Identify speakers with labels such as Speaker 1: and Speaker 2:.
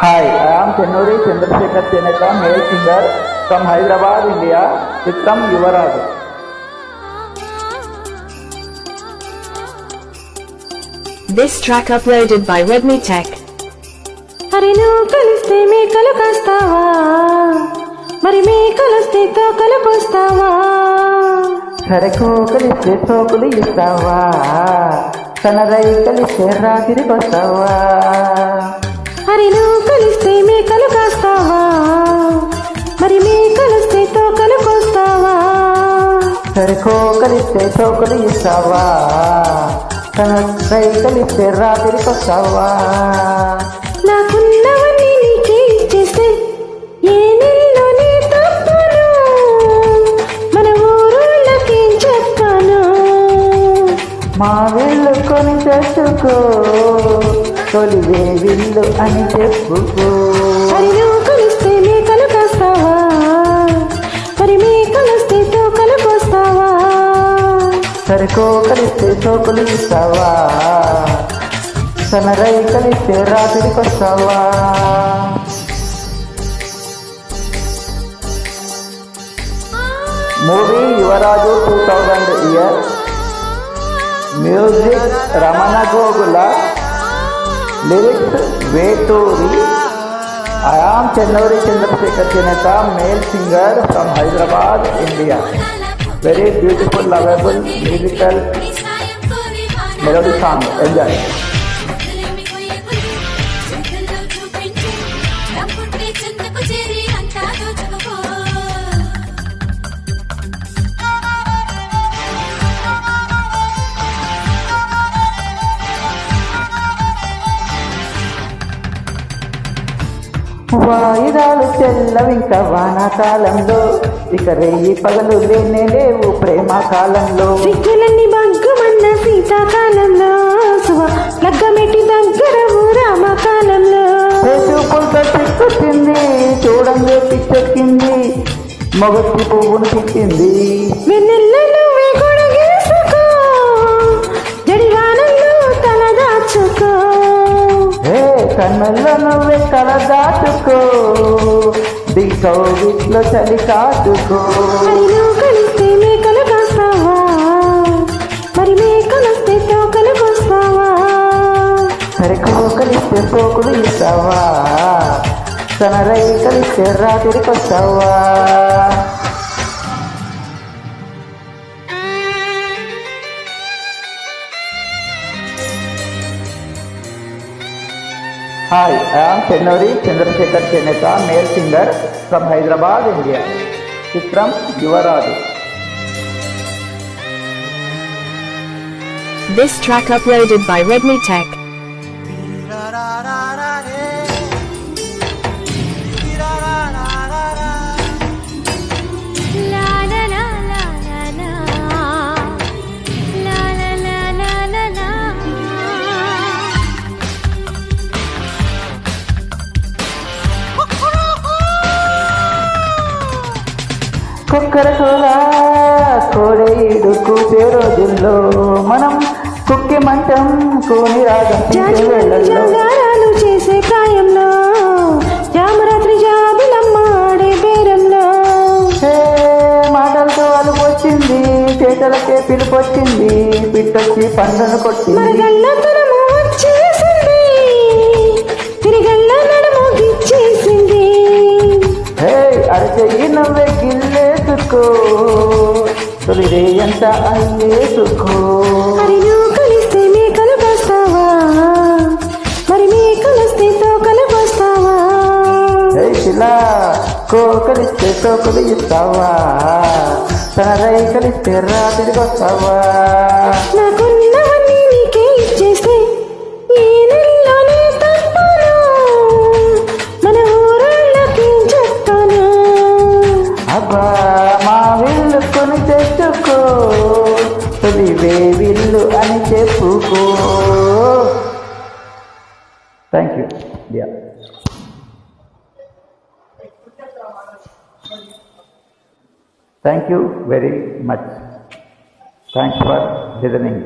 Speaker 1: Hi, I am Chennuri Chandrasekhar Cheneka, male singer from Hyderabad, India, Vikram Yuvaraj.
Speaker 2: This track uploaded by Redmi Tech.
Speaker 3: అరే నువ్వు కలిస్తే మేకలు కాస్తావా, మరి మేకలొస్తే తోకలు కోస్తావా?
Speaker 1: సరకు కలిస్తే తోకులు ఇస్తావా, సనరై కలిస్తే రాత్రికొస్తావా?
Speaker 3: అరే నువ్వు కలిస్తే మేకలు కాస్తావా, మరి మేకలొస్తే తోకలు కోస్తావా?
Speaker 1: సరకు కలిస్తే తోకులు ఇస్తావా, సనరై కలిస్తే రాత్రికొస్తావా?
Speaker 3: నాకున్నవన్నీ నీకే ఇచ్చేస్తే ఏ నెలలోనే తప్పను, మన ఊరోళ్ళకేం చెప్పను?
Speaker 1: మా విల్లు కొని తెచ్చుకో, తొలివే విల్లు అని చెప్పుకో.
Speaker 3: మరి నువ్వు కలిస్తే మేకలు కాస్తావా, మరి మేకలొస్తే తోకలు కోస్తావా?
Speaker 1: సరుకో కలిస్తే తోకులు ఇస్తావా, సనరై కలిస్తే రాత్రికొస్తావా? మూవీ యువరాజు 2000 year. Music Ramana Gogula, lyrics Veturi. I am Chennuri Chandrasekhar Cheneka, male singer from Hyderabad, India. Very beautiful, lovable, musical melody song. Enjoy. వాయిదాలు చెల్లవింక వానాకాలంలో, ఇక రేయి పగలు లేనే లేవు ప్రేమ కాలంలో.
Speaker 3: సిగ్గులన్నీ బగ్గుమన్న శీతాకాలంలో, లగ్గమెట్టి దగ్గరవు రామకాలంలో.
Speaker 1: చూపులతో చిక్కుతుంది, చూడంలో పిచ్చెక్కింది, మొగతి పువ్వును తిట్టింది.
Speaker 3: వెన్నెల్లో నువ్వే గొడగేసుకో, జడివానంలో తల దాచుకో.
Speaker 1: కన్నుల్లో నువ్వే కల దాచుకో, దిగౌగిట్లో చలి కాచుకో.
Speaker 3: మరి నువ్వు కలిస్తే మేకలు కాస్తావా, మరి మేకలొస్తే తోకలు కోస్తావా?
Speaker 1: సరుకు కలిస్తే పోకులు ఇస్తావా, సనరై కలిస్తే రాత్రికొస్తావా? Hi, I am Chennuri Chandrasekhar Cheneka, male singer from Hyderabad, India. Vikram Yuvaraj.
Speaker 2: This track uploaded by Redmi Tech.
Speaker 1: కుక్కర కూర కోడేడు కూసే రోజుల్లో, మనం కుక్కి మంచం కోని రాగం
Speaker 3: జాగారాలు చేసే ప్రాయంలో, జామరాత్రి జాబిలమ్మాడే బేరంలో.
Speaker 1: మాటలతో అలుపు వచ్చింది, చేతలకే పిలుపు వచ్చింది, పిట్టొచ్చి పండును కొట్టింది.
Speaker 3: మరగళ్ళతనము వచ్చేసింది, తిరిగళ్ళ నడుము గిచ్చేసింది.
Speaker 1: అరచెయ్యి నువ్వే గిల్లేసుకో, తొలిరే ఎంత అయ్యేసుకో.
Speaker 3: మరి నువ్వు కలిస్తే మేకలు కాస్తావా, మరి మేకలొస్తే తోకలు కోస్తావా?
Speaker 1: శిలా కోకలిస్తే తోకలు ఇస్తావా, సనరై కలిస్తే రాత్రికొస్తావా?
Speaker 3: నాకున్నవన్నీ నీకే ఇచ్చేస్తే ఈ నెలలోనే తప్పను, మన ఊరోళ్ళకేం చెప్తాను?
Speaker 1: అబ్బా మా విల్లు కొని తెచ్చుకో, తొలివే విల్లు అని చెప్పుకో. Thank you. Thank you very much. Thanks for listening.